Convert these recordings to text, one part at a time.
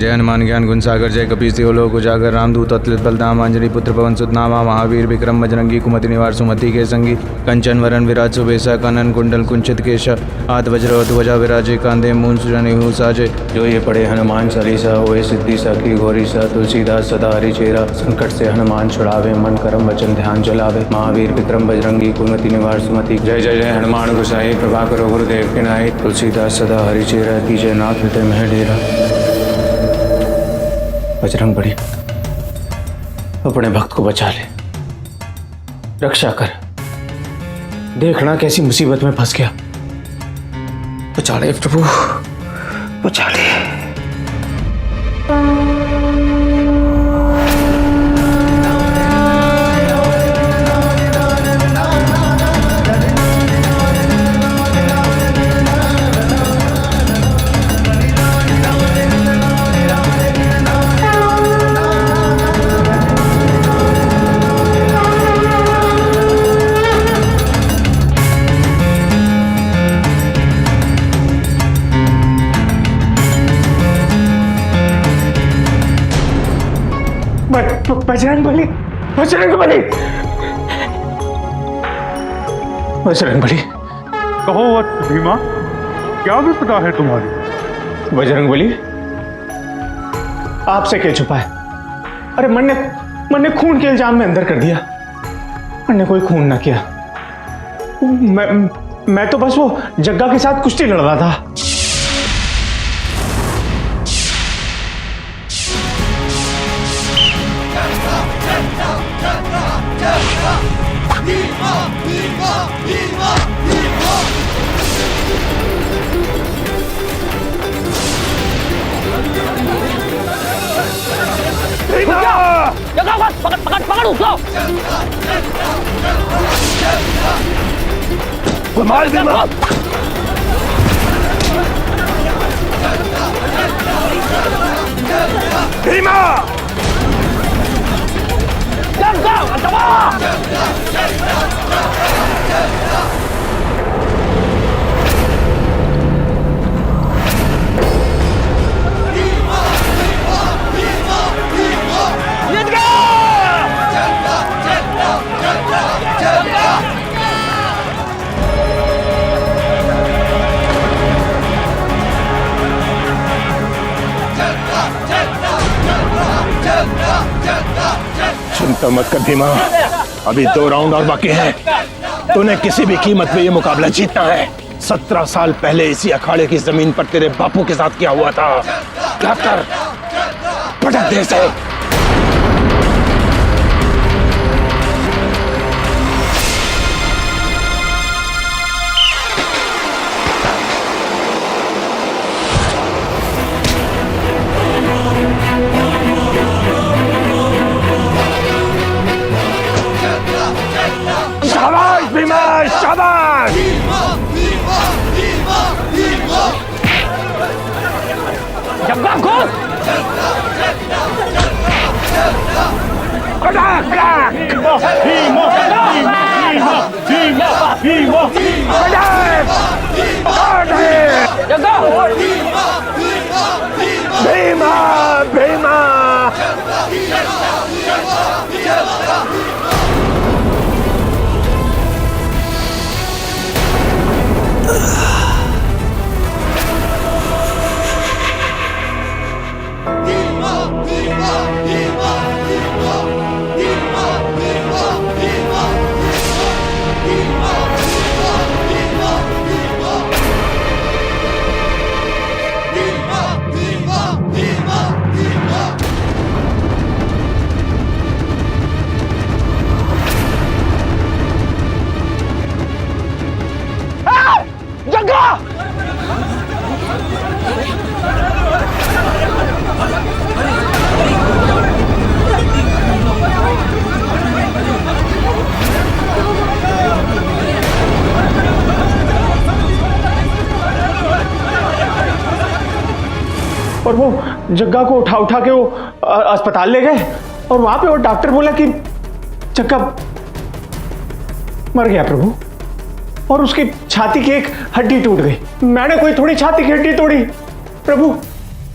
जय हनुमान ज्ञान गुण सागर, जय कपीस लोक उजागर, रामदूत अतुलित बलधाम, अंजनी पुत्र पवन सुत नामा, महावीर विक्रम बजरंगी, कुमति निवार सुमति के संगी, कंचन वरण विराज सुबेसा, कानन कुंडल कुंचित केश, हाथ वज्र ध्वजा विराजे, कांधे मूंज सुजन साजे। जो ये पढ़े हनुमान चालीसा होए सिद्धि सखी गौरी सा, तुलसीदास सदा हरिचेरा, संकट से हनुमान छुड़ावे, मन कर्म वचन ध्यान चलावे, महावीर विक्रम बजरंगी, कुमति निवार सुमति। जय जय जय हनुमान गोसाई, कृपा करो गुरुदेव के नाई, तुलसीदास सदा हरिचेरा, कीजय नाथ हृदय में डेरा। बजरंग बली, अपने भक्त को बचा ले, रक्षा कर। देखना कैसी मुसीबत में फंस गया। बचा ले प्रभु, बचा ले। बजरंग बली, बजरंग बली, बजरंग बली। कहो वत्स भीमा, क्या विपदा है तुम्हारी? बजरंग बली, आपसे क्या छुपा है? अरे मन ने खून के इल्जाम में अंदर कर दिया। मन ने कोई खून ना किया। मैं तो बस वो जग्गा के साथ कुश्ती लड़ रहा था। पकड़ उसको। मार भीमा, भीमा, चिंता मत कर भीमा, अभी 2 राउंड और बाकी हैं। तूने किसी भी कीमत पे ये मुकाबला जीतना है। 17 साल पहले इसी अखाड़े की जमीन पर तेरे बापू के साथ क्या हुआ था, क्या कर, पटक दे से। शाबाश भीमा, शाबाश। जग्गा खोल। खड़ा खड़ा, भीमा, भीमा, भीमा, भीमा, भीमा, खड़ा, जग्गा भीमा, भीमा। और वो जग्गा को उठा उठा के वो अस्पताल ले गए और वहां पे वो डॉक्टर बोला कि जग्गा मर गया प्रभु, और उसकी छाती की एक हड्डी टूट गई। मैंने कोई थोड़ी छाती की हड्डी तोड़ी प्रभु,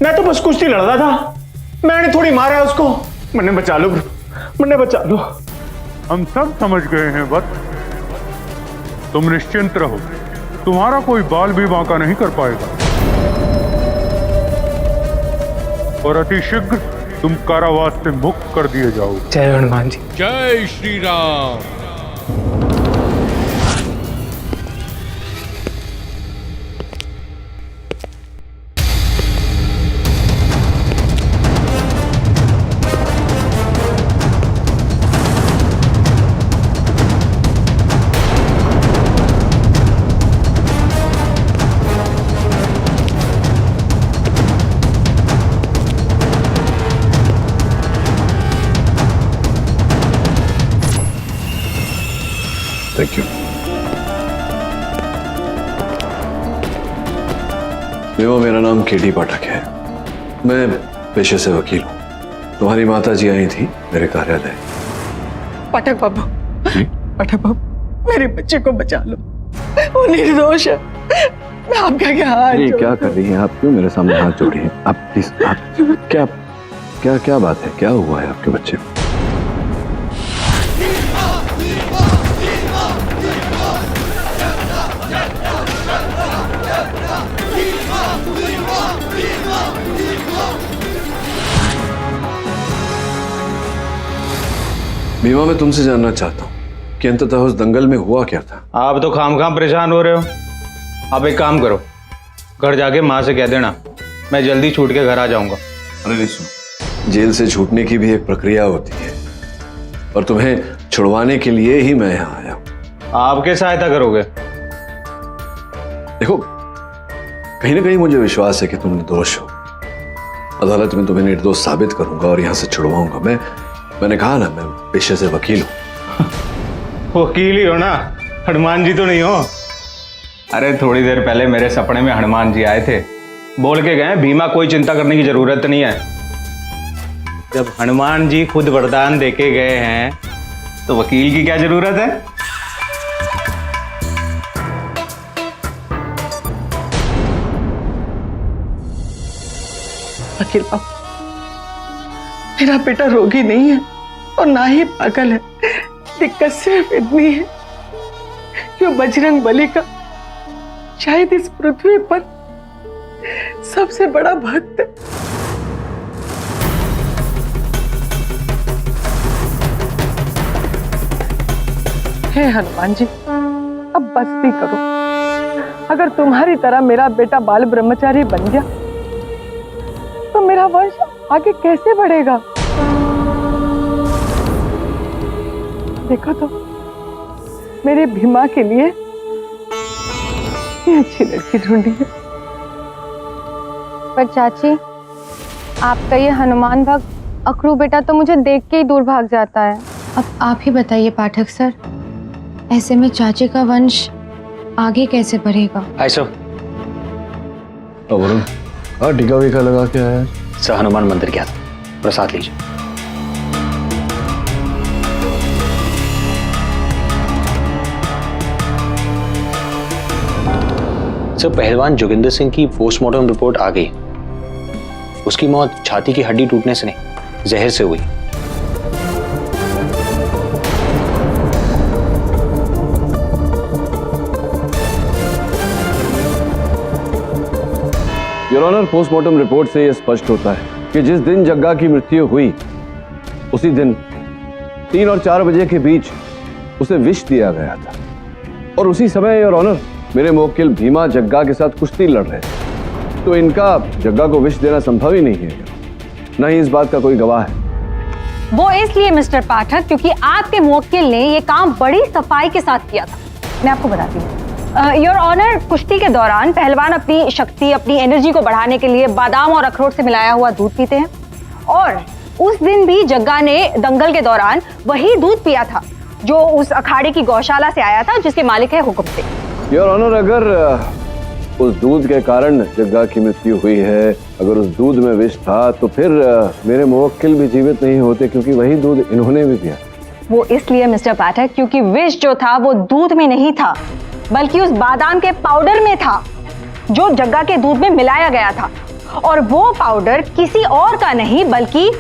मैं तो बस कुश्ती लड़ रहा था, मैंने थोड़ी मारा उसको। मुन्ने बचा लो, मुन्ने बचा लो। हम सब समझ गए हैं वत्स, तुम निश्चिंत रहो, तुम्हारा कोई बाल भी बांका नहीं कर पाएगा और अति शीघ्र तुम कारावास से मुक्त कर दिए जाओगे। जय हनुमान जी। जय श्री राम। Thank you. भीमा, मेरा नाम केडी पाठक है। मैं पेशे से वकील हूँ। तुम्हारी माता जी आई थी मेरे कार्यालय। पाठक बाबू, पाठक बाबू, मेरे बच्चे को बचा लो, वो निर्दोष है। मैं आपके आगे हाथ ये क्या कर रही हैं आप? क्यों मेरे सामने हाथ जोड़ी हैं आप? प्लीज, आप क्या क्या क्या बात है? क्या हुआ है आपके बच्चे को? भीमा, मैं तुमसे जानना चाहता हूँ कि अंततः उस दंगल में हुआ क्या था? आप तो खाम परेशान हो रहे हो। आप एक काम करो, घर जाके माँ से कह देना मैं जल्दी छूट के घर आ जाऊंगा। अरे नहीं, सुनो, जेल से छूटने की भी एक प्रक्रिया होती है और तुम्हें छुड़वाने के लिए ही मैं यहाँ आया हूँ। आपके सहायता करोगे? देखो, कहीं ना कहीं मुझे विश्वास है कि तुम निर्दोष हो। अदालत में तुम्हें निर्दोष साबित करूंगा और यहाँ से छुड़वाऊंगा। मैंने कहा ना, मैं पेशे से वकील हूँ। वकील ही हो ना, हनुमान जी तो नहीं हो? अरे थोड़ी देर पहले मेरे सपने में हनुमान जी आए थे, बोल के गए भीमा कोई चिंता करने की जरूरत नहीं है। जब हनुमान जी खुद वरदान देके गए हैं तो वकील की क्या जरूरत है? वकील बाबू, मेरा बेटा रोगी नहीं है और ना ही पागल है। दिक्कत सिर्फ इतनी है कि वो बजरंग बली का शायद इस पृथ्वी पर सबसे बड़ा भक्त है। हे हनुमान जी, अब बस भी करो। अगर तुम्हारी तरह मेरा बेटा बाल ब्रह्मचारी बन गया तो मेरा वंश आगे कैसे बढ़ेगा? देखो तो, मेरे भीमा के लिए ये अच्छी लड़की ढूंढी है। पर चाची, आपका ये हनुमान भक्त अखरू बेटा तो मुझे देख के ही दूर भाग जाता है। अब आप ही बताइए पाठक सर, ऐसे में चाची का वंश आगे कैसे बढ़ेगा? ऐसा वरुण, हाँ, टीका वीका लगा के आया? सर, हनुमान मंदिर गया था, प्रसाद लीजिए। सर, पहलवान जोगिंदर सिंह की पोस्टमार्टम रिपोर्ट आ गई। उसकी मौत छाती की हड्डी टूटने से नहीं, जहर से हुई। योर ऑनर, पोस्टमार्टम रिपोर्ट से यह स्पष्ट होता है कि जिस दिन जग्गा की मृत्यु हुई उसी दिन 3 और 4 बजे के बीच उसे विष दिया गया था और उसी समय योर ऑनर मेरे मुवक्किल भीमा जग्गा के साथ कुश्ती लड़ रहे थे, तो इनका जग्गा को विष देना संभव ही नहीं है। न ही इस बात का कोई गवाह है। वो इसलिए मिस्टर पाठक क्योंकि आपके मुवक्किल ने ये काम बड़ी सफाई के साथ किया था। मैं आपको बताती हूँ योर ऑनर, कुश्ती के दौरान पहलवान अपनी शक्ति, अपनी एनर्जी को बढ़ाने के लिए बादाम और अखरोट से मिलाया हुआ दूध पीते हैं और उस दिन भी जग्गा ने दंगल के दौरान वही दूध पिया था जो उस अखाड़े की गौशाला से आया था जिसके मालिक है हुक्म से। योर ऑनर, अगर उस दूध के कारण जग्गा की मृत्यु हुई है, अगर उस दूध में विष था तो फिर मेरे मुवक्किल भी जीवित नहीं होते, क्योंकि वही दूध इन्होंने भी पिया। वो इसलिए मिस्टर पाठक क्योंकि विष जो था वो दूध में नहीं था बल्कि उस बादाम के पाउडर में था जो जग्गा के दूध में मिलाया गया था। और वो पाउडर किसी और का नहीं बल्कि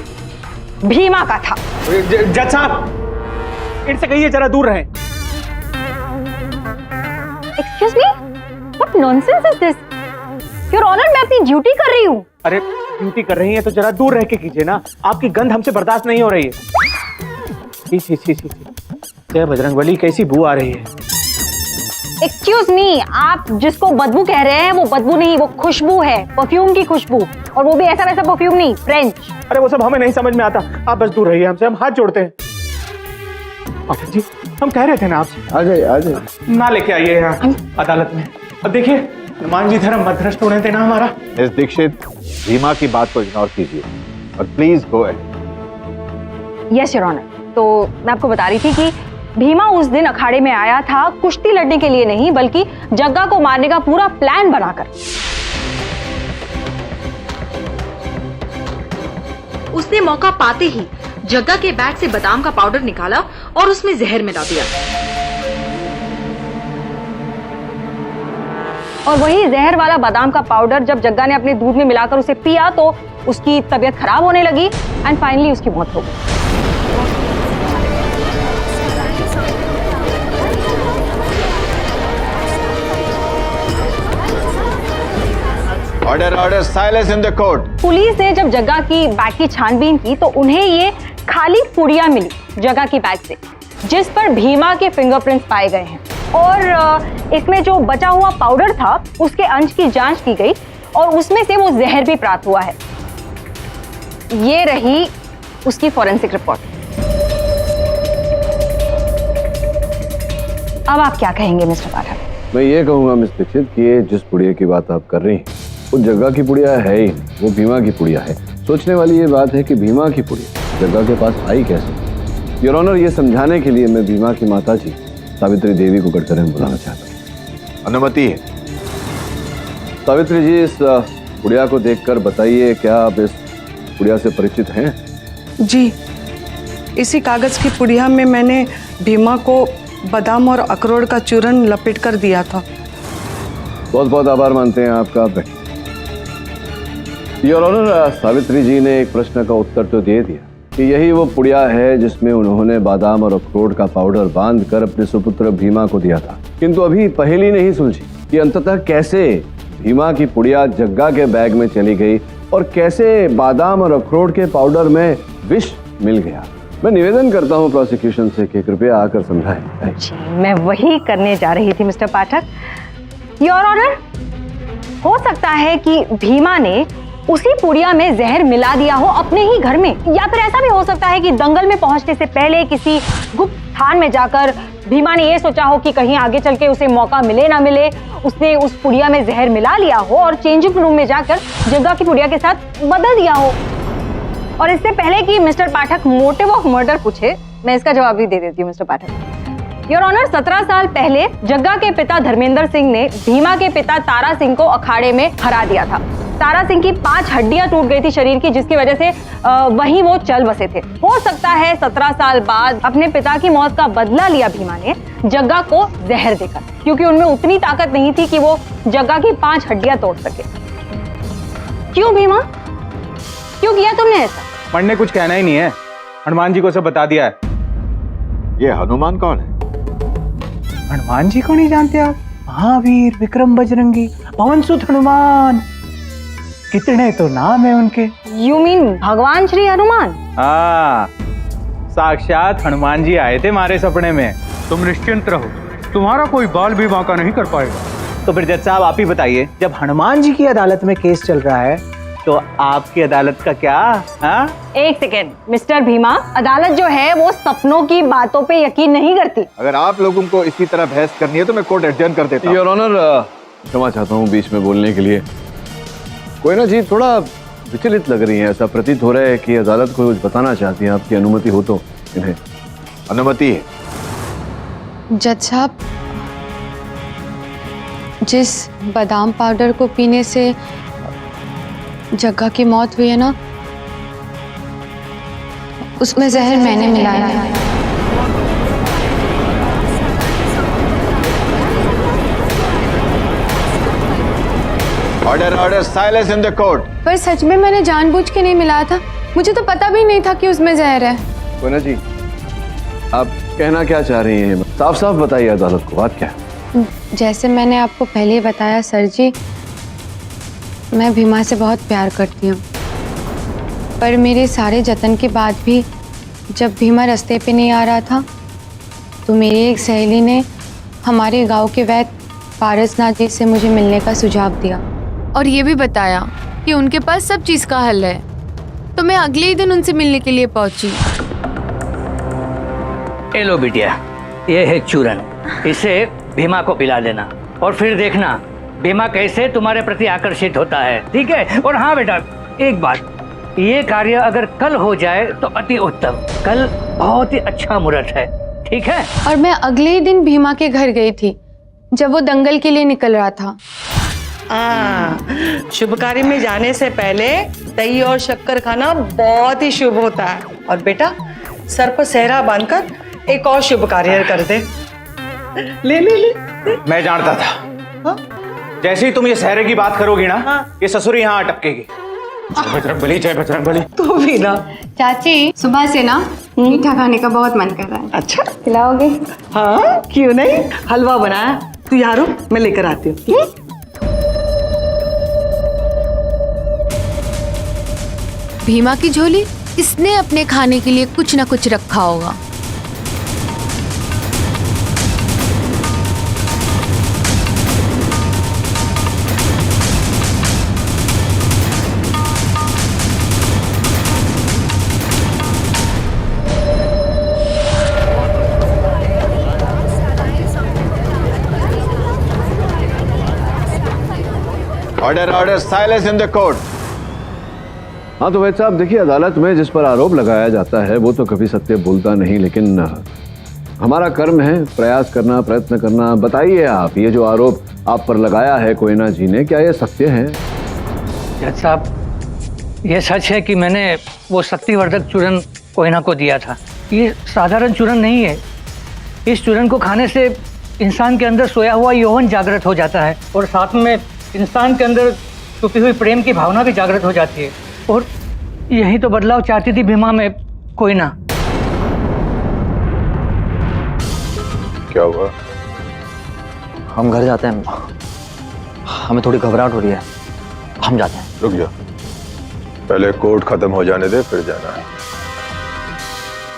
भीमा का था। जज साहब, इनसे कहिए जरा दूर रहें। Excuse me, what nonsense is this? Your honour, मैं अपनी ड्यूटी कर रही हूँ। अरे ड्यूटी कर रही है तो जरा दूर रह के कीजिए ना, आपकी गंध हमसे बर्दाश्त नहीं हो रही है। छी छी छी छी, जय बजरंगबली, कैसी बू आ रही है। एक्सक्यूज मी, आप जिसको बदबू कह रहे हैं वो बदबू नहीं, वो खुशबू है, परफ्यूम की खुशबू, और वो भी ऐसा वैसा परफ्यूम नहीं, फ्रेंच। अरे वो सब हमें नहीं समझ में आता, आप बस दूर रहिए हमसे, हम हाथ जोड़ते हैं। पाठक जी, हम कह रहे थे ना आपसे, आ जाइए ना लेके आइए यहाँ अदालत में। अब देखिए, हनुमान जी धर्म मत भ्रष्ट होने देना हमारा। मिस दीक्षित, भीमा की बात को इग्नोर कीजिए और please go ahead. Yes your honour. तो मैं आपको बता रही थी कि भीमा उस दिन अखाड़े में आया था कुश्ती लड़ने के लिए नहीं, बल्कि जग्गा को मारने का पूरा प्लान बनाकर। उसने मौका पाते ही जग्गा के बैग से बादाम का पाउडर निकाला और उसमें जहर मिला दिया, और वही जहर वाला बादाम का पाउडर जब जग्गा ने अपने दूध में मिलाकर उसे पिया तो उसकी तबीयत खराब होने लगी एंड फाइनली उसकी मौत हो गई। Order order, silence in the court. Police ने जब जग्गा की बैग की छानबीन की तो उन्हें ये खाली पुड़िया मिली जग्गा की बैग से, जिस पर भीमा के फिंगरप्रिंट्स पाए गए हैं, और इसमें जो बचा हुआ पाउडर था उसके अंश की जांच की गई और उसमें से वो जहर भी प्राप्त हुआ है। ये रही उसकी फॉरेंसिक रिपोर्ट। अब आप क्या कहेंगे मिस्टर पाठक? मैं ये कहूंगा मिस दीक्षित कि ये जिस पुड़िया की बात आप कर रही हैं वो जग्गा की पुड़िया है ही, वो भीमा की पुड़िया है। सोचने वाली ये बात है कि भीमा की पुड़िया जग्गा के पास आई कैसे। योर ऑनर, ये समझाने के लिए मैं भीमा की माता जी सावित्री देवी को कटघरे में बुलाना चाहता हूँ। अनुमति है। सावित्री जी, इस पुड़िया को देखकर बताइए, क्या आप इस पुड़िया से परिचित हैं? जी, इसी कागज की पुड़िया में मैंने भीमा को बादाम और अखरोट का चूरन लपेट कर दिया था। बहुत बहुत आभार मानते हैं आपका। योर ऑनर, सावित्री जी ने एक प्रश्न का उत्तर तो दे दिया कि यही वो पुड़िया है जिसमें उन्होंने बादाम और अखरोट का पाउडर बांधकर अपने सुपुत्र भीमा को दिया था, किंतु अभी पहेली नहीं सुलझी कि अंततः कैसे भीमा की पुड़िया जग्गा के बैग में चली गई और कैसे बादाम और अखरोट के पाउडर में विष मिल गया। मैं निवेदन करता हूं प्रोसिक्यूशन से कि कृपया आकर समझाएं। जी, मैं वही करने जा रही थी मिस्टर पाठक। योर ऑनर, हो सकता है कि भीमा ने उसी पुड़िया में जहर मिला दिया हो अपने ही घर में, या फिर ऐसा भी हो सकता है कि दंगल में पहुंचने से पहले किसी गुप्त स्थान में जाकर भीमा ने ये सोचा हो कि कहीं आगे चल के उसे मौका मिले ना मिले, उसने उस पुड़िया में जहर मिला लिया हो और चेंजिंग रूम में जाकर जग्गा की पुड़िया के साथ बदल दिया हो। और इससे पहले कि mister Pathak motive of murder पूछे, मैं इसका जवाब भी दे देती हूँ मिस्टर पाठक। योर ऑनर, 17 साल पहले जग्गा के पिता धर्मेंद्र सिंह ने भीमा के पिता तारा सिंह को अखाड़े में हरा दिया था। तारा सिंह की 5 हड्डियां टूट गई थी शरीर की, जिसकी वजह से वहीं वो चल बसे थे। हो सकता है 17 साल बाद अपने पिता की मौत का बदला लिया भीमा ने जग्गा को जहर देकर, क्योंकि उनमें उतनी ताकत नहीं थी कि वो जग्गा की 5 हड्डियां तोड़ सके। क्यों भीमा, क्यों किया तुमने ऐसा? पढ़ने कुछ कहना ही नहीं है, हनुमान जी को सब बता दिया है। ये हनुमान कौन है? हनुमान जी को नहीं जानते आप? महावीर, विक्रम बजरंगी, पवन सुत हनुमान, कितने तो नाम है उनके। यू मीन भगवान श्री हनुमान? हाँ, साक्षात हनुमान जी आए थे हमारे सपने में। तुम निश्चिंत रहो, तुम्हारा कोई बाल भी बांका नहीं कर पाएगा। तो फिर जज साहब आप ही बताइए, जब हनुमान जी की अदालत में केस चल रहा है तो आपकी अदालत का क्या? हाँ? एक सेकेंड मिस्टर भीमा, अदालत जो है वो सपनों की बातों पे यकीन नहीं करती। अगर आप लोगों को इसी तरह बहस करनी है तो मैं कोर्ट एडजर्न कर देता हूं। योर ऑनर, क्षमा चाहता हूँ बीच में बोलने के लिए। कोई ना जी, थोड़ा विचलित लग रही है, ऐसा प्रतीत हो रहा है कि अदालत को कुछ बताना चाहती है। आपकी अनुमति हो तो इन्हें। अनुमति है। जज साहब, जिस बादाम पाउडर को पीने से जग्गा की मौत हुई है ना, उसमें जहर मैंने मिलाया है। Order order silence in the court. पर सच में मैंने जानबूझ के नहीं मिलाया था, मुझे तो पता भी नहीं था कि उसमें जहर है। कोयना जी, आप कहना क्या चाह रही हैं? साफ साफ बताइए अदालत को, बात क्या है? जैसे मैंने आपको पहले ही बताया सर जी, मैं भीमा से बहुत प्यार करती हूँ, पर मेरे सारे जतन के बाद भी जब भीमा रास्ते पे नहीं आ रहा था तो मेरी एक सहेली ने हमारे गांव के वैद्य पारसनाथ जी से मुझे मिलने का सुझाव दिया और ये भी बताया कि उनके पास सब चीज़ का हल है। तो मैं अगले ही दिन उनसे मिलने के लिए पहुंची। ए लो बिटिया, ये है चूरन, इसे भीमा को पिला देना और फिर देखना भीमा कैसे तुम्हारे प्रति आकर्षित होता है, ठीक है? और हाँ बेटा, एक बात, ये कार्य अगर कल हो जाए तो अति उत्तम। कल बहुत ही अच्छा मुहूर्त है, ठीक है? और मैं अगले ही दिन भीमा के घर गई थी जब वो दंगल के लिए निकल रहा था। शुभ कार्य में जाने से पहले दही और शक्कर खाना बहुत ही शुभ होता है। और बेटा, सर पर सेहरा बांधकर एक और शुभ कार्य कर दे। ले ले ले। मैं जानता था, हाँ? जैसे ही तुम ये सहरे की बात करोगी ना, ये ससुरी यहाँ अटकेगी। जय बजरंगबली, जय बजरंगबली। तू भी ना। चाची, सुबह से ना मीठा खाने का बहुत मन कर रहा है। अच्छा, खिलाओगे? हाँ क्यों नहीं, हलवा बनाया, तू यहाँ रुक, मैं लेकर आती हूँ। भीमा की झोली, इसने अपने खाने के लिए कुछ ना कुछ रखा होगा। Order order silence in the court. हाँ तो वैसे साहब देखिए, अदालत में जिस पर आरोप लगाया जाता है वो तो कभी सत्य बोलता नहीं, लेकिन हमारा कर्म है प्रयास करना, प्रयत्न करना। बताइए आप, ये जो आरोप आप पर लगाया है कोयना जी ने, क्या ये सत्य है? जज साहब, ये सच है कि मैंने वो शक्तिवर्धक चूरन कोयना को दिया था। ये साधारण चूरन नहीं है। इस चूरन को खाने से इंसान के अंदर सोया हुआ यौवन जागृत हो जाता है और साथ में इंसान के अंदर छुपी हुई प्रेम की भावना भी जागृत हो जाती है। और यही तो बदलाव चाहती थी भीमा में कोयना। क्या हुआ? हम घर जाते हैं, हमें थोड़ी घबराहट हो रही है, हम जाते हैं। रुक जा, पहले कोर्ट खत्म हो जाने दे, फिर जाना है।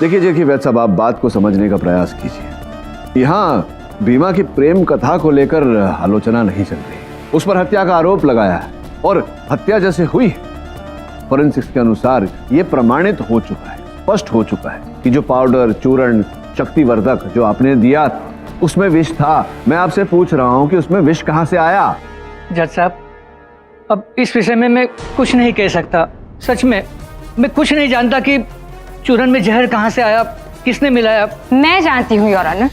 देखिए वैद साहब, आप बात को समझने का प्रयास कीजिए। यहाँ भीमा की प्रेम कथा को लेकर आलोचना नहीं चल रही, उस पर हत्या का आरोप लगाया है और हत्या जैसे हुई फोरेंसिक्स के अनुसार ये प्रमाणित हो चुका है, स्पष्ट हो चुका है कि जो पाउडर, चूर्ण, शक्तिवर्धक जो आपने दिया था उसमें विष था। मैं आपसे पूछ रहा हूं कि उसमें विष कहां से आया? जज साहब, अब इस विषय में मैं कुछ नहीं कह सकता। सच में मैं कुछ नहीं जानता कि चूरन में जहर कहां से आया, किसने मिलाया। मैं जानती हूँ योर ऑनर,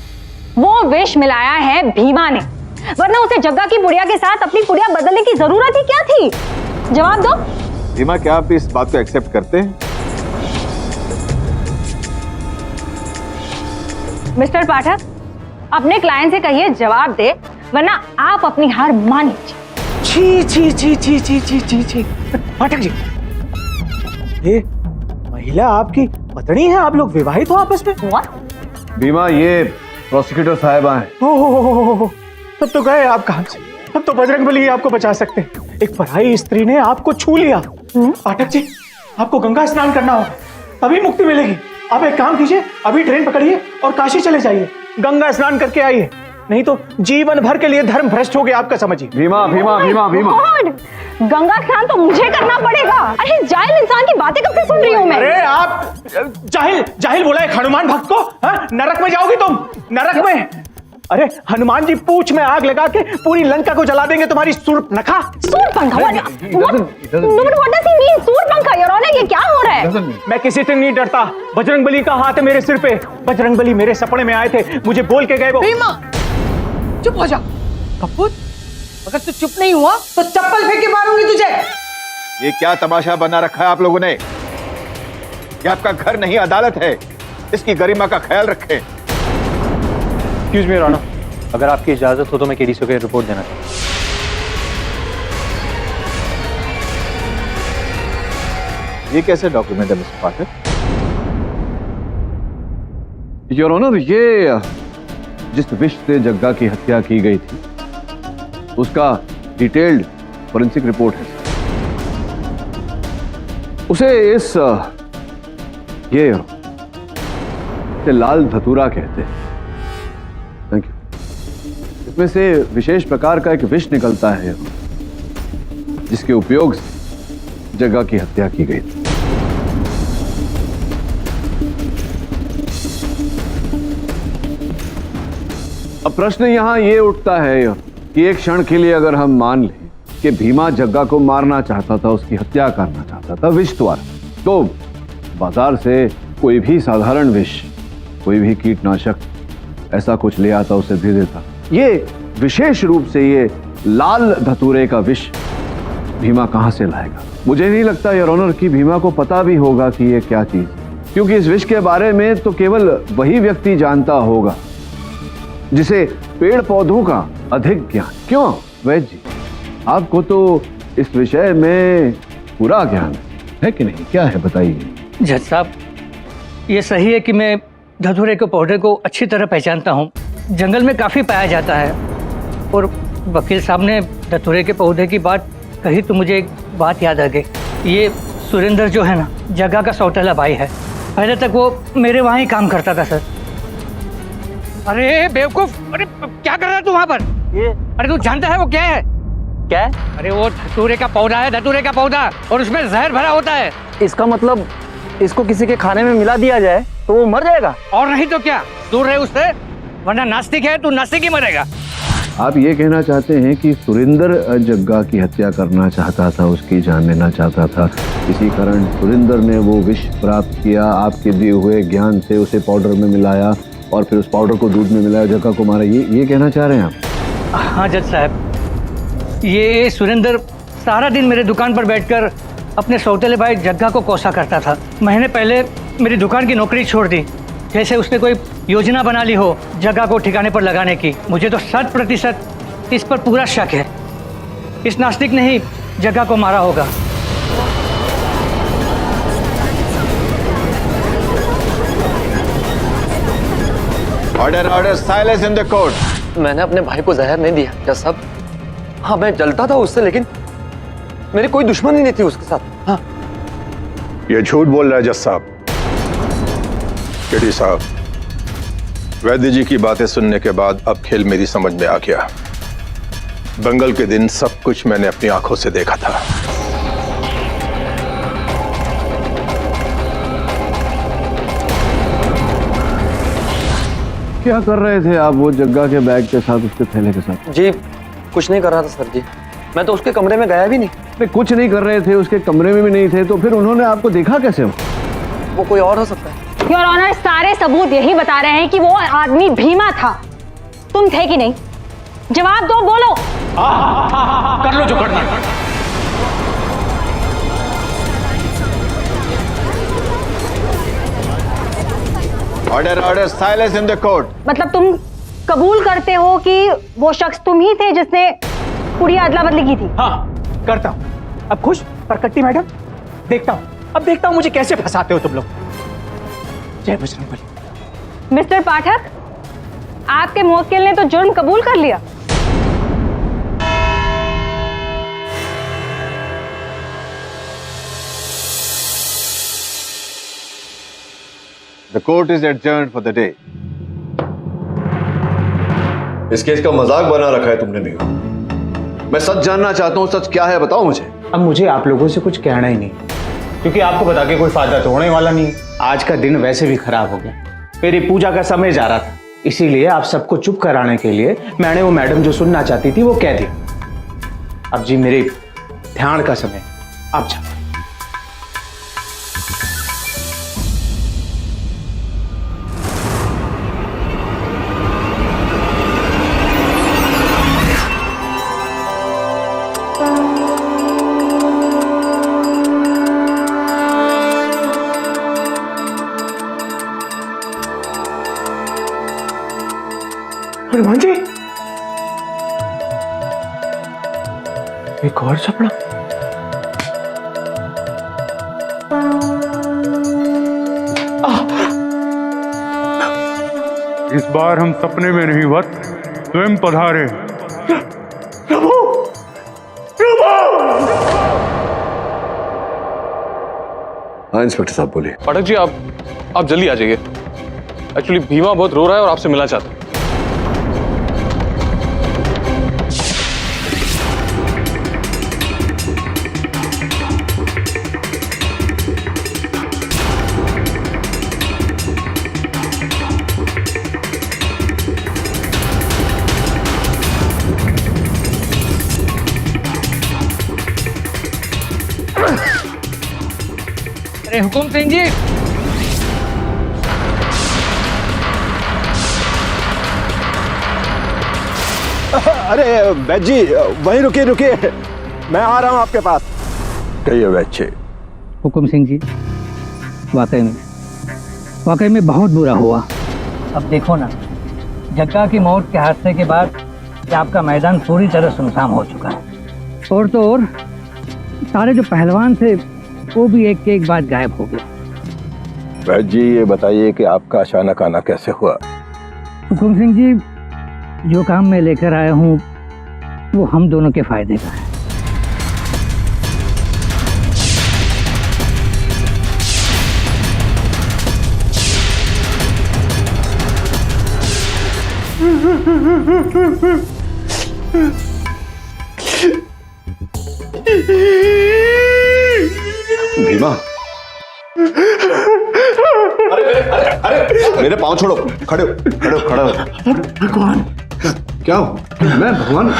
वो विष मिलाया है भीमा ने, वरना उसे जग्गा की बुढ़िया के साथ अपनी पुड़िया बदलने की जरूरत ही क्या थी? जवाब दो। भीमा, क्या आप इस बात को एक्सेप्ट करते हैं? मिस्टर पाठक, अपने क्लाइंट से कहिए जवाब दे, वरना आप अपनी हार मान लीजिए। छी छी छी छी छी छी छी छी। पाठक जी, ये महिला आपकी पत्नी है? आप लोग विवाहित हो आपस में? भीमा, ये प्रोसिक्यूटर साहिबा हैं। हो, तब तो गए आप काम से। तब तो बजरंगबली ही आपको बचा सकते हैं। एक पराई स्त्री ने आपको छू लिया। पाठक जी, आपको गंगा स्नान करना होगा, तभी मुक्ति मिलेगी। आप एक काम कीजिए, अभी ट्रेन पकड़िए और काशी चले जाइए, गंगा स्नान करके आइए, नहीं तो जीवन भर के लिए धर्म भ्रष्ट हो गया आपका, समझिए। भीमा भीमा भीमा भीमा, गंगा स्नान तो मुझे करना पड़ेगा। अरे जाहिल इंसान की बातें कब से सुन रही हूँ मैं? अरे आप जाहिल बोला है हनुमान भक्त को? नरक में जाओगी तुम, नरक में। अरे हनुमान जी पूंछ में आग लगा के पूरी लंका को जला देंगे, तुम्हारी Surpanakha. Surpanakha? What does he mean Surpanakha? Your honour, ये क्या हो रहा है? मैं किसी से नहीं डरता, बजरंगबली का हाथ है मेरे सिर पे। बजरंगबली मेरे सपने में आए थे, मुझे बोल के गए वो। भीमा, चुप हो जा। कपूर, अगर तू चुप नहीं हुआ तो चप्पल फेंक के मारूंगी तुझे। ये क्या तमाशा बना रखा है आप लोगों ने? ये आपका घर नहीं, अदालत है, इसकी गरिमा का ख्याल रखें। एक्सक्यूज मी योर ऑनर, अगर आपकी इजाजत हो तो मैं केडीसी को रिपोर्ट देना चाहूँ। ये कैसे डॉक्यूमेंट है मिस्टर पाठक? योर ऑनर, ये जिस विष से जग्गा की हत्या की गई थी उसका डिटेल्ड फोरेंसिक रिपोर्ट है। उसे ये लाल धतूरा कहते हैं। Thank you. इसमें से विशेष प्रकार का एक विष निकलता है जिसके उपयोग से जग्गा की हत्या की गई थी। अब प्रश्न यहां यह उठता है कि एक क्षण के लिए अगर हम मान लें कि भीमा जग्गा को मारना चाहता था, उसकी हत्या करना चाहता था विष द्वारा, तो बाजार से कोई भी साधारण विष, कोई भी कीटनाशक ऐसा कुछ ले आता, उसे दे देता। ये विशेष रूप से ये लाल धतूरे का विष भीमा कहां से लाएगा? मुझे नहीं लगता योर ऑनर कि भीमा को पता भी होगा कि ये क्या चीज, क्योंकि इस विष के बारे में तो केवल वही व्यक्ति जानता होगा जिसे पेड़ पौधों का अधिक ज्ञान। क्यों वैद्य जी, आपको तो इस विषय में पूरा ज्ञान है कि नहीं? क्या है बताइए। जज साहब, ये सही है कि मैं धतूरे के पौधे को अच्छी तरह पहचानता हूँ, जंगल में काफ़ी पाया जाता है। और वकील साहब ने धतूरे के पौधे की बात कही तो मुझे एक बात याद आ गई। ये सुरेंद्र जो है ना, जग्गा का सौतेला भाई है। पहले तक वो मेरे वहाँ ही काम करता था सर। अरे बेवकूफ, अरे क्या कर रहा है तू वहाँ पर? ये अरे तू जानता है वो क्या है? क्या है? अरे वो धतूरे का पौधा है, धतूरे का पौधा, और उसमें जहर भरा होता है। इसका मतलब इसको किसी के खाने में मिला दिया जाए तो वो मर जाएगा? और नहीं तो क्या, दूर रहे उससे, वरना नास्तिक है तू, नास्तिक ही मरेगा। आप ये कहना चाहते हैं कि सुरेंद्र जग्गा की हत्या करना चाहता था, उसकी जान लेना चाहता था, इसी कारण सुरेंद्र ने वो विष प्राप्त किया, आपके दिए हुए ज्ञान से उसे पाउडर में मिलाया और फिर उस पाउडर को दूध में मिलाया, जग्गा को मारा। ये कहना चाह रहे हैं आप? हाँ जज साहब, ये सुरेंद्र सारा दिन मेरे दुकान पर बैठकर अपने सौतेले भाई जग्गा को कोसा करता था। महीने पहले मेरी दुकान की नौकरी छोड़ दी, जैसे उसने कोई योजना बना ली हो जग्गा को ठिकाने पर लगाने की। मुझे तो 100% इस पर पूरा शक है। इस नास्तिक ने ही जग्गा को मारा होगा। Order order, silence in the court. मैंने अपने भाई को जहर नहीं दिया जज साहब। हाँ, मैं जलता था उससे, लेकिन मेरी कोई दुश्मनी नहीं थी उसके साथ। हाँ। ये झूठ बोल रहा है जज साहब। केडी साहब, वैद्य जी की बातें सुनने के बाद अब खेल मेरी समझ में आ गया। दंगल के दिन सब कुछ मैंने अपनी आंखों से देखा था। क्या कर रहे थे आप वो जग्गा के बैग के साथ, उसके थैले के साथ? जी कुछ नहीं कर रहा था सर जी, मैं तो उसके कमरे में गया भी नहीं। अरे कुछ नहीं कर रहे थे, उसके कमरे में भी नहीं थे, तो फिर उन्होंने आपको देखा कैसे? वो कोई और हो सकता है। योर ऑनर, सारे सबूत यही बता रहे हैं कि वो आदमी भीमा था। तुम थे कि नहीं? जवाब दो, बोलो। कर लो जो करना है। Order order, silence in the court. मतलब तुम कबूल करते हो कि वो शख्स तुम ही थे जिसने पूरी अदला बदली की थी? हाँ करता हूँ। अब खुश परकट्टी मैडम? देखता हूँ मुझे कैसे फंसाते हो तुम लोग। जय बजरंगबली। मिस्टर पाठक, आपके मुवक्किल ने तो जुर्म कबूल कर लिया। The court is adjourned for the day. इस केस का मजाक बना रखा है तुमने मेरा। मैं सच जानना चाहता हूँ, सच क्या है बताओ मुझे। अब मुझे आप लोगों से कुछ कहना ही नहीं, क्योंकि आपको बता के कोई फायदा तो होने वाला नहीं। आज का दिन वैसे भी खराब हो गया, मेरी पूजा का समय जा रहा था, इसीलिए आप सबको चुप कराने के लिए मैंने वो मैडम जो सुनना चाहती थी वो कह दी। अब जी मेरे ध्यान का समय, आप जाओ। हनुमान जी, एक और सपना। इस बार हम सपने में नहीं वत्स स्वयं पधारे। प्रभु, प्रभु! हाँ इंस्पेक्टर साहब बोलिए। पाठक जी आप जल्दी आ जाइए। एक्चुअली भीमा बहुत रो रहा है और आपसे मिलना चाहता है। अरे हुकुम सिंह जी, अरे वैद्य जी वहीं रुकिए रुकिए, मैं आ रहा हूं आपके पास। कहिए वैद्य जी। हुकुम सिंह जी, वाकई में बहुत बुरा हुआ। अब देखो ना, जग्गा की मौत के हादसे के बाद आपका मैदान पूरी तरह सुनसान हो चुका है। और तो और सारे जो पहलवान थे वो भी एक के एक बाद गायब हो गए। वैद्य जी ये बताइए कि आपका अचानक आना कैसे हुआ? हुकुम सिंह जी, जो काम मैं लेकर आया हूँ वो हम दोनों के फायदे का है। भीमा, अरे मेरे पाँव छोड़ो, खड़े हो। भगवान, क्या हो? मैं भगवान?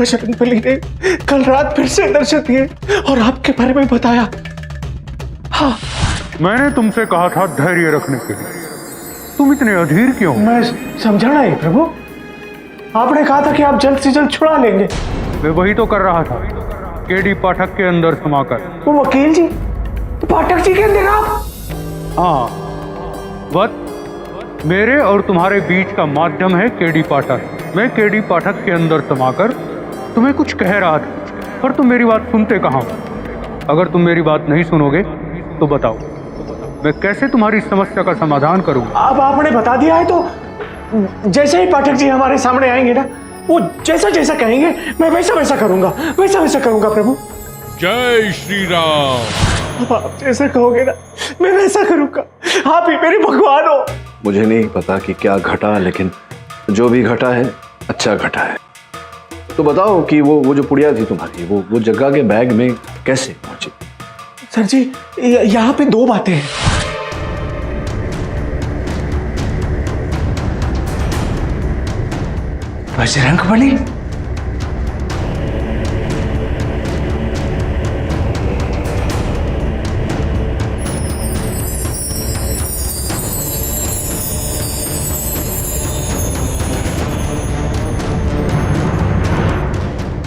बजरंगबली ने कल रात फिर से दर्शन दिए और आपके बारे में बताया। हाँ, मैंने तुमसे कहा था धैर्य रखने के लिए, तुम इतने अधीर क्यों? मैं समझा नहीं प्रभु, आपने कहा था कि आप जल्द से जल्द छुड़ा लेंगे। मैं वही तो कर रहा था, केडी पाठक के अंदर समाकर। वो वकील जी, पाठक जी के अंदर आप? हाँ, वत मेरे और तुम्हारे बीच का माध्यम है केडी पाठक। मैं केडी पाठक के अंदर समाकर तुम्हें कुछ कह रहा था, पर तुम मेरी बात सुनते कहाँ हो? अगर तुम मेरी बात नहीं सुनोगे तो बताओ, मैं कैसे तुम्हारी समस्या का समाधान करूंगा? अब आपने बता दिया है तो जैसे ही पाठक जी हमारे सामने आएंगे ना, वो जैसा जैसा कहेंगे मैं वैसा वैसा करूंगा, वैसा वैसा करूंगा प्रभु। जय श्री राम। अब आप जैसा कहोगे ना मैं वैसा करूंगा, आप ही मेरे भगवान हो। मुझे नहीं पता कि क्या घटा, लेकिन जो भी घटा है अच्छा घटा है। तो बताओ कि वो जो पुड़िया थी तुम्हारी, वो जग्गा के बैग में कैसे पहुंची? सर जी, यहाँ पे दो बातें हैं। बजरंगबली,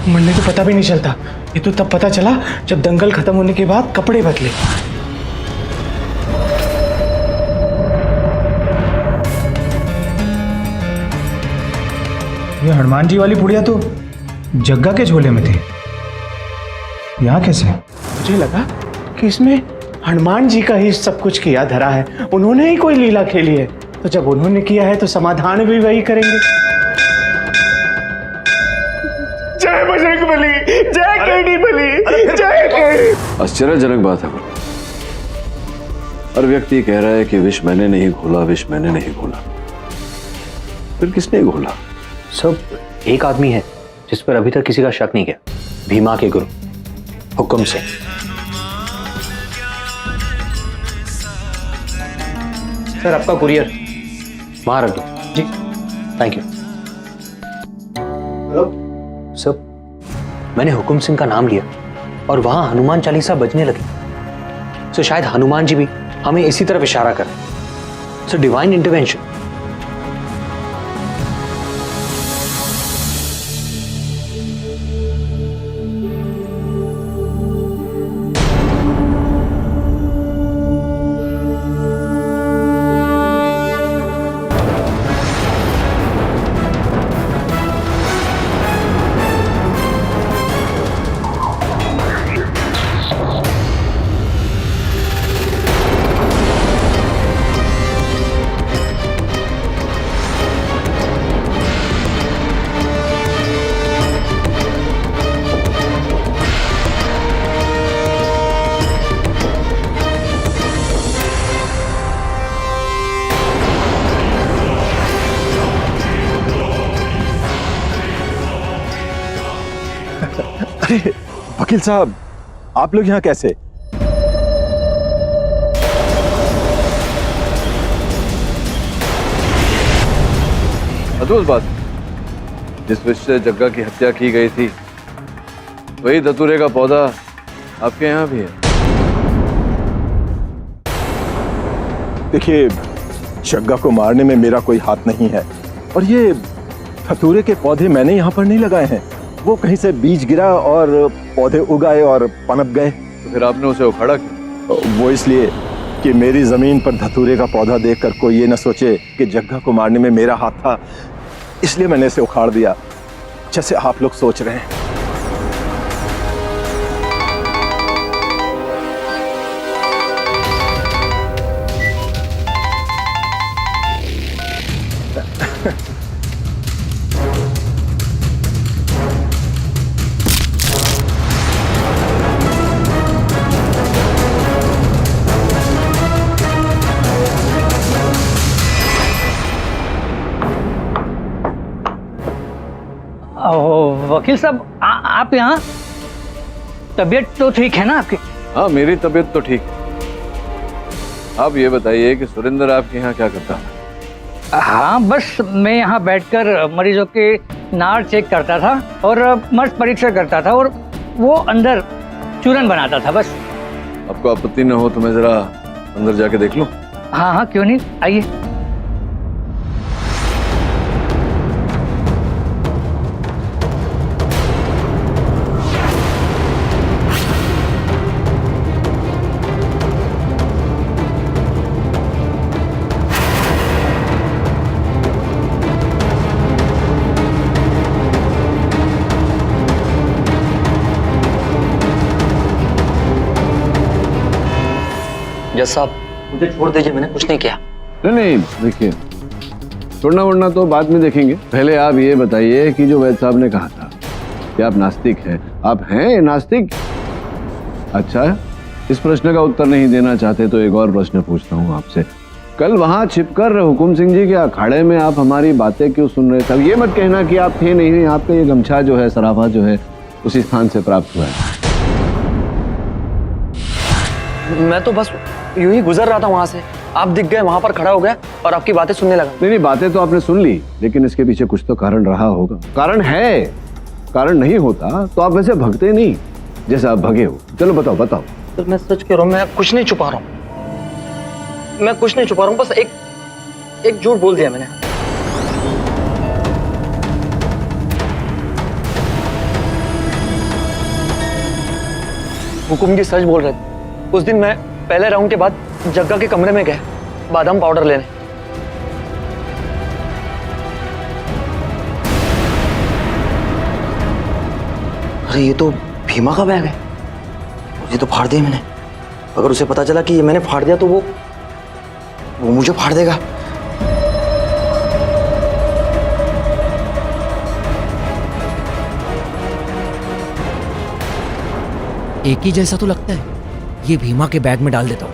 मुन्ने को पता भी नहीं चलता। ये तो तब पता चला जब दंगल खत्म होने के बाद कपड़े बदले। ये हनुमान जी वाली पुड़िया तो जग्गा के झोले में थी, यहाँ कैसे? मुझे लगा कि इसमें हनुमान जी का ही सब कुछ किया धरा है, उन्होंने ही कोई लीला खेली है। तो जब उन्होंने किया है तो समाधान भी वही करेंगे। जय बजरंगबली, जय केडी बली, जय केडी। आश्चर्यजनक बात है। हर व्यक्ति कह रहा है कि विष मैंने नहीं घोला, विष मैंने नहीं घोला। फिर किसने घोला? सब एक आदमी है जिस पर अभी तक किसी का शक नहीं किया, भीमा के गुरु हुकुम सिंह। सर आपका कुरियर वहां रख दो। जी थैंक यू। हेलो सर, मैंने हुकुम सिंह का नाम लिया और वहां हनुमान चालीसा बजने लगी। सो शायद हनुमान जी भी हमें इसी तरफ इशारा करें। So divine intervention. अरे वकील साहब, आप लोग यहाँ कैसे? अद्भुत बात, जिस विष से जग्गा की हत्या की गई थी वही धतूरे का पौधा आपके यहाँ भी है। देखिए, जग्गा को मारने में मेरा कोई हाथ नहीं है, और ये धतूरे के पौधे मैंने यहाँ पर नहीं लगाए हैं। वो कहीं से बीज गिरा और पौधे उगाए और पनप गए। तो फिर आपने उसे उखाड़ा क्यों? वो इसलिए कि मेरी जमीन पर धतूरे का पौधा देखकर कोई ये न सोचे कि जग्गा को मारने में मेरा हाथ था, इसलिए मैंने इसे उखाड़ दिया, जैसे आप लोग सोच रहे हैं। वकील साहब, आप यहाँ? तबीयत तो ठीक है ना आपकी? हाँ, मेरी तबीयत तो ठीक है। आप ये बताइए कि सुरेंद्र आपके यहाँ क्या करता है? हाँ, बस मैं यहाँ बैठकर मरीजों के नाड़ चेक करता था और मर्ज परीक्षा करता था, और वो अंदर चूरन बनाता था बस। आपको आपत्ति न हो तो मैं जरा अंदर जाके देख लूं? हाँ हाँ, क्यों नहीं, आइए। जज साहब, मुझे छोड़ दीजिए, मैंने कुछ नहीं किया। नहीं, देखिए, छोड़ना वोड़ना तो बाद में देखेंगे। पहले आप ये बताइए कि जो वैद्य साहब ने कहा था कि आप नास्तिक हैं, आप हैं नास्तिक? अच्छा, इस प्रश्न का उत्तर नहीं देना चाहते तो एक और प्रश्न पूछता हूँ आपसे। कल वहां छिपकर हुकुम सिंह जी के अखाड़े में आप हमारी बातें क्यों सुन रहे थे? अब ये मत कहना कि आप थे नहीं, आपका ये गमछा जो है, सराफा जो है, उसी स्थान से प्राप्त हुआ है। मैं तो बस यूं ही गुजर रहा था वहां से, आप दिख गए, वहां पर खड़ा हो गया और आपकी बातें सुनने लगा। नहीं, बातें तो आपने सुन ली, लेकिन इसके पीछे कुछ तो कारण रहा होगा। कारण है, कारण नहीं होता तो आप वैसे भगते नहीं जैसे आप भगे हो। चलो बताओ बताओ। तो मैं सच कह रहा हूँ, मैं कुछ नहीं छुपा रहा हूँ, मैं कुछ नहीं छुपा रहा हूँ, बस एक झूठ बोल दिया मैंने। हुकुम जी सच बोल रहे थे। उस दिन मैं पहले राउंड के बाद जग्गा के कमरे में गया बादाम पाउडर लेने। अरे ये तो भीमा का बैग है, ये तो फाड़ दिया मैंने। अगर उसे पता चला कि ये मैंने फाड़ दिया तो वो मुझे फाड़ देगा। एक ही जैसा तो लगता है, ये भीमा के बैग में डाल देता हूँ।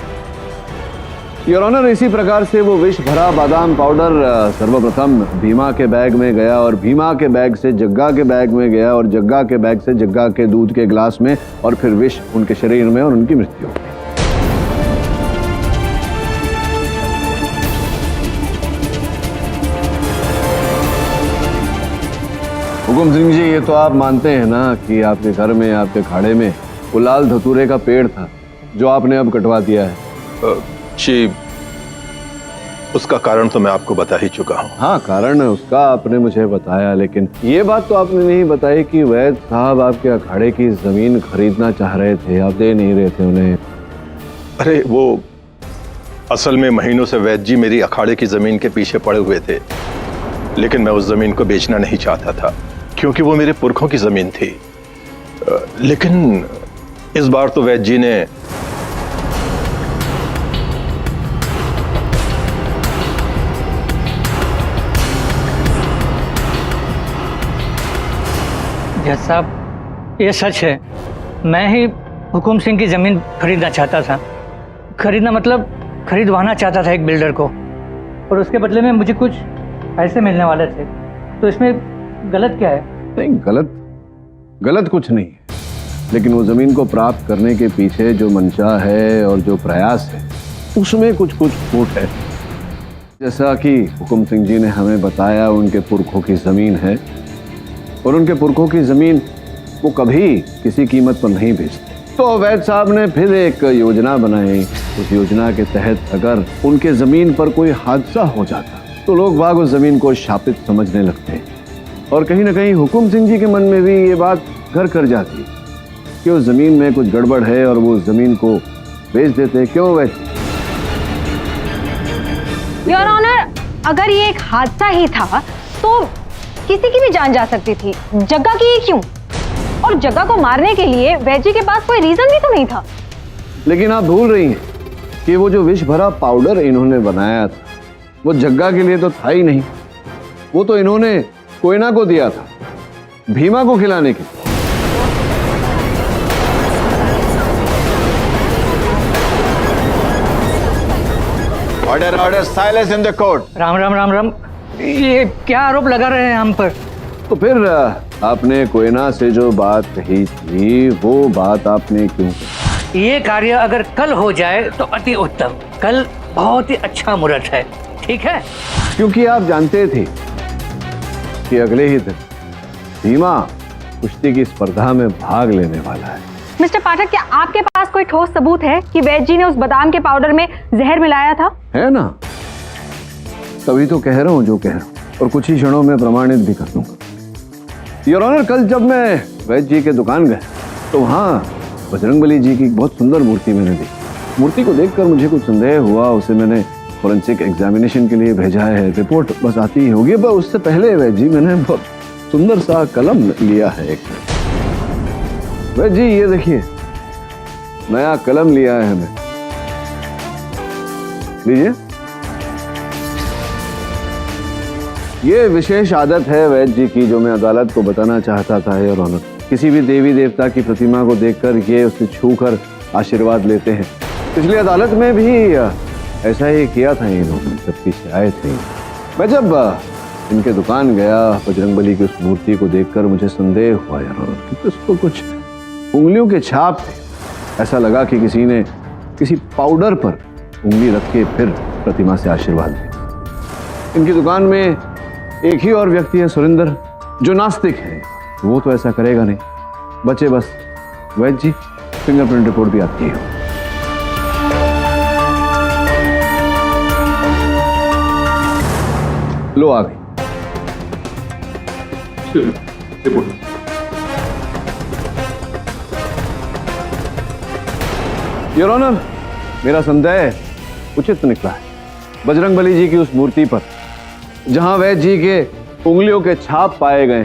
योर ऑनर, इसी प्रकार से वो विष भरा बादाम पाउडर सर्वप्रथम भीमा के बैग में गया और भीमा के बैग से जग्गा के बैग में गया और जग्गा के बैग से जग्गा के दूध के गिलास में, और फिर विष उनके शरीर में और उनकी मृत्यु हो गई। हुकुम सिंह जी, ये तो आप मानते हैं ना कि आपके घर में, आपके खाड़े में वो लाल धतूरे का पेड़ था जो आपने अब कटवा दिया है? जी, उसका कारण तो मैं आपको बता ही चुका हूँ। हाँ, कारण उसका आपने मुझे बताया, लेकिन ये बात तो आपने नहीं बताई कि वैद्य साहब आपके अखाड़े की जमीन खरीदना चाह रहे थे, आप दे नहीं रहे थे उन्हें। अरे वो असल में महीनों से वैद्य जी मेरी अखाड़े की जमीन के पीछे पड़े हुए थे, लेकिन मैं उस जमीन को बेचना नहीं चाहता था क्योंकि वो मेरे पुरखों की जमीन थी। लेकिन इस बार तो वैद्य जी ने जज साहब, ये सच है, मैं ही हुकुम सिंह की जमीन खरीदना चाहता था। खरीदना मतलब खरीदवाना चाहता था एक बिल्डर को, और उसके बदले में मुझे कुछ पैसे मिलने वाले थे। तो इसमें गलत क्या है? नहीं, गलत गलत कुछ नहीं है, लेकिन वो जमीन को प्राप्त करने के पीछे जो मंशा है और जो प्रयास है उसमें कुछ फूट है। जैसा कि हुकुम सिंह जी ने हमें बताया, उनके पुरखों की जमीन है और उनके पुरखों की जमीन वो कभी किसी कीमत पर नहीं बेचते। तो अवैध साहब ने फिर एक योजना बनाई। उस योजना के तहत अगर उनके जमीन पर कोई हादसा हो जाता तो लोग बाग उस जमीन को शापित समझने लगते और कहीं ना कहीं हुकुम सिंह जी के मन में भी ये बात घर कर जाती कि उस जमीन में कुछ गड़बड़ है और वो उस जमीन को बेच देते। क्यों वैद? योर ऑनर, अगर ये एक हादसा ही था तो किसी की भी जान जा सकती थी, जग्गा की ही क्यों? और जग्गा को मारने के लिए वैजी के पास कोई रीजन भी तो नहीं था। लेकिन आप भूल रही हैं कि वो जो विष भरा पाउडर इन्होंने बनाया था वो जग्गा के लिए तो था ही नहीं, वो तो इन्होंने कोयना को दिया था, भीमा को खिलाने के। Order order, silence in the court. Ram Ram Ram Ram, ये क्या आरोप लगा रहे हैं हम पर? तो फिर आपने कोयना से जो बात कही थी वो बात आपने क्यों कही? ये कार्य अगर कल हो जाए तो अति उत्तम। कल बहुत ही अच्छा मुहूर्त है, ठीक है? क्योंकि आप जानते थे कि अगले ही दिन भीमा कुश्ती की स्पर्धा में भाग लेने वाला है। मिस्टर पाठक, क्या आपके पास कोई ठोस सबूत है कि वैद जी ने उस बादाम के पाउडर में जहर मिलाया था? है ना, तभी तो कह रहा हूँ जो कह रहा हूँ, और कुछ ही क्षणों में प्रमाणित भी कर दूंगा। योर ऑनर, कल जब मैं वैद जी के दुकान गया तो वहाँ बजरंगबली जी की बहुत सुंदर मूर्ति मैंने देखी। मूर्ति को देखकर मुझे कुछ संदेह हुआ, उसे मैंने फोरेंसिक एग्जामिनेशन के लिए भेजा है, रिपोर्ट बस आती ही होगी। पर उससे पहले वैद जी मैंने बहुत सुंदर सा कलम लिया है एक। वैद जी ये देखिए, नया कलम लिया है हमें, लीजिए। ये विशेष आदत है वैद जी की जो मैं अदालत को बताना चाहता था योर ऑनर। किसी भी देवी देवता की प्रतिमा को देखकर ये उसे छूकर आशीर्वाद लेते हैं। पिछली अदालत में भी ऐसा ही किया था इन्होंने जब पीछे आए थे। मैं जब इनके दुकान गया, बजरंगबली की उस मूर्ति को देखकर मुझे संदेह हुआ यार ऑनर, क्योंकि उसको कुछ उंगलियों के छाप थे। ऐसा लगा कि किसी ने किसी पाउडर पर उंगली रख के फिर प्रतिमा से आशीर्वाद लिया। इनकी दुकान में एक ही और व्यक्ति है, सुरेंद्र, जो नास्तिक है। वो तो ऐसा करेगा नहीं। बचे बस वैद जी। फिंगरप्रिंट रिपोर्ट भी आती है। लो आ गई रिपोर्ट। योर ऑनर, मेरा संदेह उचित निकला है। बजरंगबली जी की उस मूर्ति पर जहां वैद जी के उंगलियों के छाप पाए गए,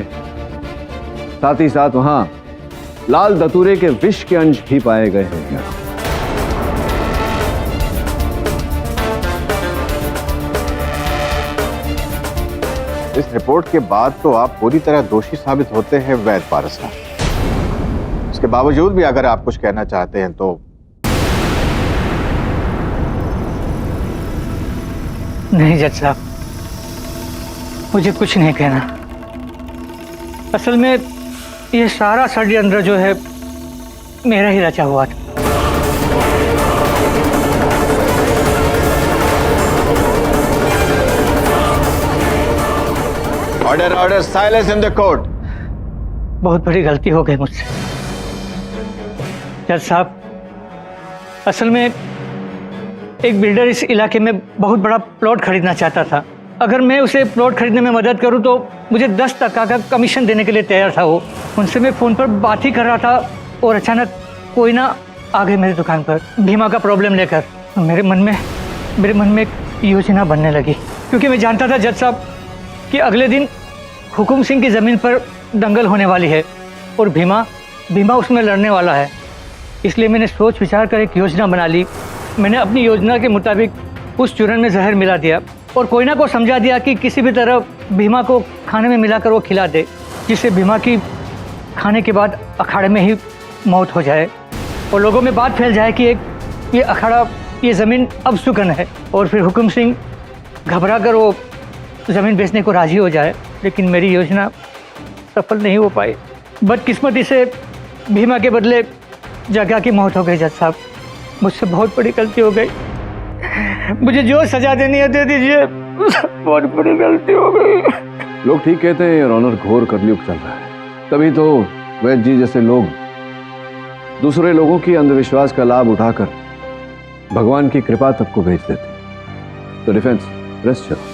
साथ ही साथ वहां लाल दतूरे के विष के अंश भी पाए गए हैं। इस रिपोर्ट के बाद तो आप पूरी तरह दोषी साबित होते हैं वैद पारस साहब। इसके बावजूद भी अगर आप कुछ कहना चाहते हैं तो। नहीं जज साहब, मुझे कुछ नहीं कहना। असल में ये सारा षड्यंत्र जो है मेरा ही रचा हुआ था। Order order, silence in the court. बहुत बड़ी गलती हो गई मुझसे जज साहब। असल में एक बिल्डर इस इलाके में बहुत बड़ा प्लॉट खरीदना चाहता था। अगर मैं उसे प्लॉट खरीदने में मदद करूं तो मुझे 10% का कमीशन देने के लिए तैयार था। वो उनसे मैं फ़ोन पर बात ही कर रहा था और अचानक कोई ना आ गए मेरी दुकान पर भीमा का प्रॉब्लम लेकर। मेरे मन में एक योजना बनने लगी, क्योंकि मैं जानता था जज साहब कि अगले दिन हुकुम सिंह की ज़मीन पर दंगल होने वाली है और भीमा उसमें लड़ने वाला है। इसलिए मैंने सोच विचार कर एक योजना बना ली। मैंने अपनी योजना के मुताबिक उस चूरन में जहर मिला दिया और कोयना को समझा दिया कि किसी भी तरह भीमा को खाने में मिलाकर वो खिला दे, जिससे भीमा की खाने के बाद अखाड़े में ही मौत हो जाए और लोगों में बात फैल जाए कि ये अखाड़ा, ये ज़मीन अब सुकन है। और फिर हुकुम सिंह घबरा कर वो ज़मीन बेचने को राज़ी हो जाए। लेकिन मेरी योजना सफल नहीं हो पाई। बदकिस्मती से भीमा के बदले जग्गा की मौत हो गई जज साहब। मुझसे बहुत बड़ी गलती हो गई, मुझे जो सजा देनी है दे दीजिए। बहुत बड़ी गलती हो गई। लोग ठीक कहते हैं योर ऑनर, घोर कलयुग चल रहा है, तभी तो वैद्य जी जैसे लोग दूसरे लोगों की अंधविश्वास का लाभ उठाकर भगवान की कृपा तक को भेज देते। तो डिफेंस रेस्ट करो।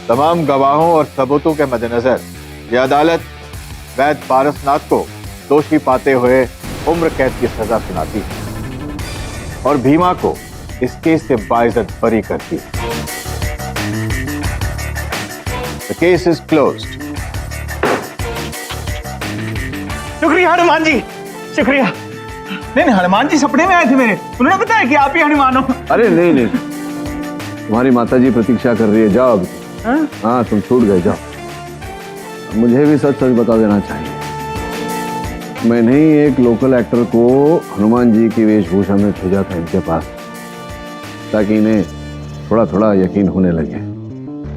तमाम गवाहों और सबूतों के मद्देनजर यह अदालत वैद्य पारसनाथ को दोषी पाते हुए उम्र कैद की सजा सुनाती है और भीमा को इस केस से बाइज्जत बरी करती है। The case is closed. शुक्रिया हनुमान जी, शुक्रिया। नहीं, हनुमान जी सपने में आए थे मेरे, उन्होंने बताया कि आप ही हनुमान हो। अरे नहीं नहीं, तुम्हारी माताजी प्रतीक्षा कर रही है, जाओ अभी। हाँ तुम छूट गए, जाओ। मुझे भी सच सच बता देना चाहिए, मैंने ही एक लोकल एक्टर को हनुमान जी की वेशभूषा में भेजा था इनके पास, ताकि इन्हें थोड़ा थोड़ा यकीन होने लगे।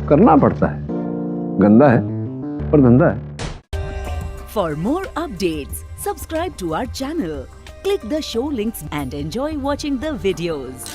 करना पड़ता है, गंदा है पर धंधा है। For more updates, subscribe to our channel, click the show links and enjoy watching the videos.